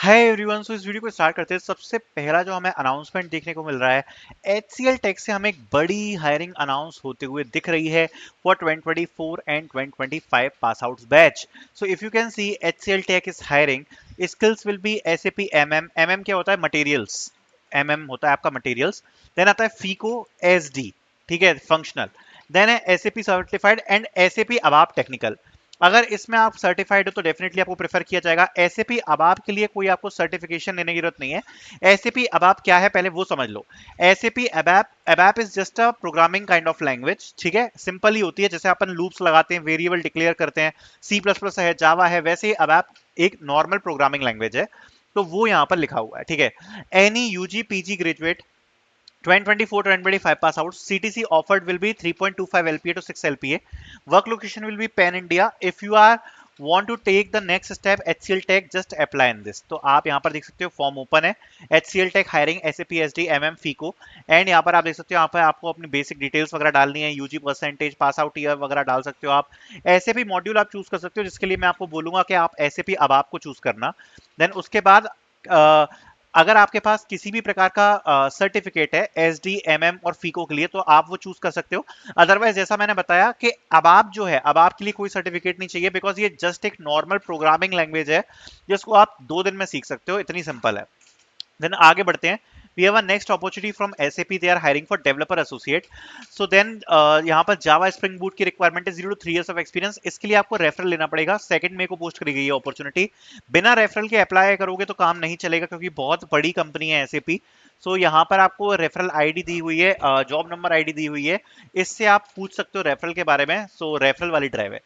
Hi everyone. सो इस video को start करते हैं। सबसे पहला जो हमें अनाउंसमेंट देखने को मिल रहा है, HCL टेक से हमें एक बड़ी हायरिंग अनाउंस होते हुए दिख रही है for 2024 and 2025 pass outs batch. So if you can see, HCL tech is hiring. Skills will be SAP MM क्या होता है? मटेरियल्स। MM होता है आपका मटेरियल्स। देन आता है FICO SD, ठीक है, फंक्शनल। देन है SAP certified and SAP ABAP technical. अगर इसमें आप सर्टिफाइड हो तो डेफिनेटली आपको प्रेफर किया जाएगा। एसएपी अबाप के लिए कोई आपको सर्टिफिकेशन लेने की जरूरत नहीं है। एसएपी अबाप क्या है पहले वो समझ लो। SAP ABAP ABAP is just a programming kind of language, ठीक है, सिंपल ही होती है। जैसे अपन लूप्स लगाते हैं, वेरिएबल डिक्लेयर करते हैं, C++ है, जावा है, वैसे ही अबाप एक नॉर्मल प्रोग्रामिंग लैंग्वेज है। तो वो यहाँ पर लिखा हुआ है, ठीक है। Any UG PG graduate 2024-2025 pass out. CTC offered will be 3.25 LPA to 6 LPA. Work location will be Pan India. If you are want to take the next step, HCL Tech just apply in this. तो आप यहाँ पर देख सकते हो form open है। HCL Tech hiring SAP SD MM FICO। And यहाँ पर आप देख सकते हो, यहाँ पर आपको अपनी बेसिक डिटेल्स वगैरह डालनी है, UG percentage, pass out year वगैरह डाल सकते हो आप। SAP मॉड्यूल आप चूज कर सकते हो, जिसके लिए मैं आपको बोलूंगा कि आप SAP अब आपको चूज करना। देन उसके बाद अगर आपके पास किसी भी प्रकार का सर्टिफिकेट है SD MM और फीको के लिए, तो आप वो चूज कर सकते हो। अदरवाइज जैसा मैंने बताया कि अब आप जो है, अब आपके लिए कोई सर्टिफिकेट नहीं चाहिए, बिकॉज ये जस्ट एक नॉर्मल प्रोग्रामिंग लैंग्वेज है जिसको आप 2 दिन में सीख सकते हो, इतनी सिंपल है। देन आगे बढ़ते हैं। We have a next opportunity from SAP. They are hiring for developer associate. So then यहाँ पर Java Spring Boot की रिक्वायरमेंट है 0 to 3 years of experience। इसके लिए आपको रेफरल लेना पड़ेगा। सेकंड में को पोस्ट करी गई है अपॉर्चुनिटी। बिना रेफरल के अप्लाई करोगे तो काम नहीं चलेगा, क्योंकि बहुत बड़ी कंपनी है SAP। सो यहाँ पर आपको रेफरल आईडी दी हुई है, जॉब नंबर आईडी दी हुई है। इससे आप पूछ सकते हो रेफरल के बारे में। सो रेफरल वाली ड्राइव है।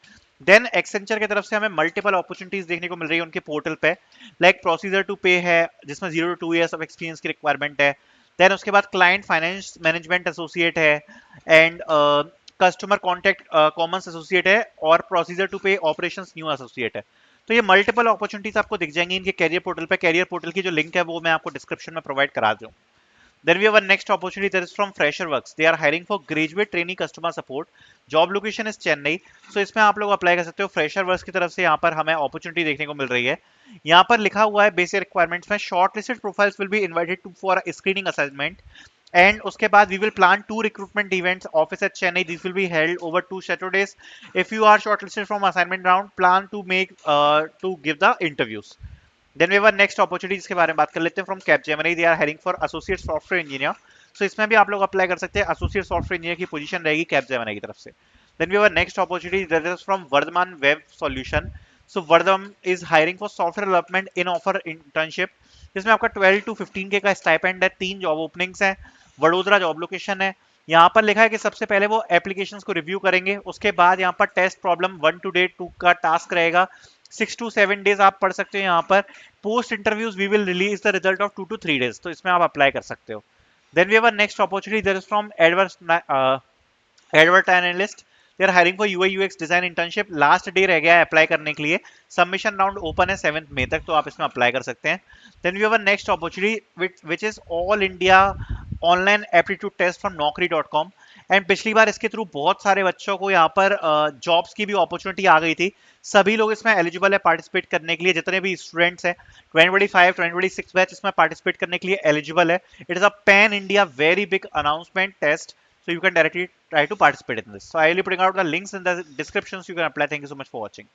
देन एक्सेंचर की तरफ से हमें मल्टीपल अपॉर्चुनिटीज देखने को मिल रही है उनके पोर्टल पे। लाइक प्रोसीजर टू पे है, जिसमें 0 to 2 years ऑफ एक्सपीरियंस की रिक्वायरमेंट है। देन उसके बाद क्लाइंट फाइनेंस मैनेजमेंट एसोसिएट है, and customer contact commerce associate है, और प्रोसीजर टू पे ऑपरेशंस न्यू एसोसिएट है। तो ये मल्टीपल अपॉर्चुनिटीज आपको दिख जाएंगी इनके कैरियर पोर्टल पे। कैरियर पोर्टल की जो लिंक है वो मैं आपको डिस्क्रिप्शन में प्रोवाइड करा दूँ। Then we have a next opportunity that is from FresherWorks. They are hiring for graduate trainee customer support. Job location is Chennai. So इसमें आप लोग अप्लाई कर सकते हो। FresherWorks की तरफ से यहाँ पर हमें अपॉर्चुनिटी देखने को मिल रही है। यहाँ पर लिखा हुआ है बेसिक रिक्वायरमेंट्स में, shortlisted profiles will be invited to for screening assessment. And उसके बाद we will plan 2 recruitment events office at Chennai. This will be held over 2 Saturdays. If you are shortlisted from assignment round, plan to make to give the interviews. Then we were next opportunity जिसके बारे में बात कर लेते हैं। From Capgemini, they are hiring for associate software engineer. So इसमें भी आप लोग अप्लाई कर सकते हैं। एसोसिएट सॉफ्टवेयर इंजीनियर की पोजीशन रहेगी कैपजेमिनी की तरफ से। Then we were next opportunity that is from Vardhaman web solution. So Vardhaman is hiring for software development in offer internship, जिसमें आपका 12 to 15K का स्टाइपेंड है। 3 जॉब ओपनिंग्स हैं। वडोदरा जॉब लोकेशन है। यहाँ पर लिखा है कि सबसे पहले वो एप्लीकेशंस को रिव्यू करेंगे, उसके बाद यहाँ पर टेस्ट प्रॉब्लम 1 to 2 का टास्क रहेगा। 6 to 7 days आप पढ़ सकते हो यहाँ पर। Post interviews we will release the result of 2 to 3 days। तो इसमें आप अप्लाई कर सकते हो। Then we have a next opportunity that is from advert analyst. They are hiring for UI UX design internship. Last day रह गया है apply करने के लिए। सबमिशन राउंड ओपन है 7 मई तक, तो आप इसमें अप्लाई कर सकते हैं। Then we have a next opportunity which is all India online aptitude test from naukri.com। And पिछली बार इसके थ्रू बहुत सारे बच्चों को यहाँ पर जॉब्स की भी अपॉर्चुनिटी आ गई थी। सभी लोग इसमें एलिजिबल है पार्टिसिपेट करने के लिए। जितने भी स्टूडेंट्स हैं 2025 2026 बैच इसमें पार्टिसिपेट करने के लिए एलिजिबल है। It is a pan India very big announcement test, so you can directly try to participate in this. So I will be putting out the links in the description so you can apply. Thank you so much for watching.